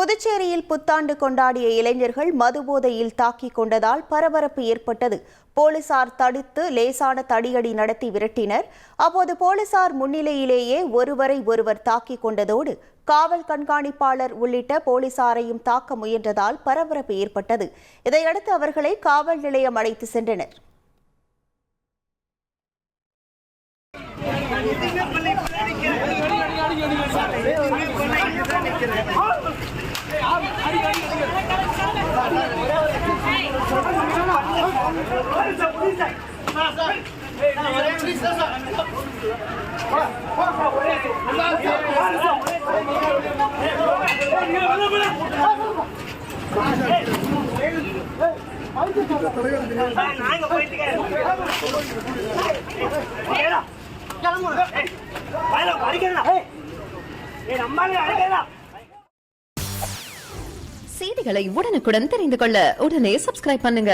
புதுச்சேரியில் புத்தாண்டு கொண்டாடிய இளைஞர்கள் மதுபோதையில் தாக்கிக் கொண்டதால் பரபரப்பு ஏற்பட்டது. போலீசார் தடுத்து லேசான தடியடி நடத்தி விரட்டினர். அப்போது போலீசார் முன்னிலையிலேயே ஒருவரை ஒருவர் தாக்கிக் கொண்டதோடு காவல் கண்காணிப்பாளர் உள்ளிட்ட போலீசாரையும் தாக்க முயன்றதால் பரபரப்பு ஏற்பட்டது. இதையடுத்து அவர்களை காவல் நிலையம் அழைத்து சென்றனர். செய்திகளை உடனுக்குடன் தெரிந்து கொள்ள உடனே சப்ஸ்கிரைப் பண்ணுங்க.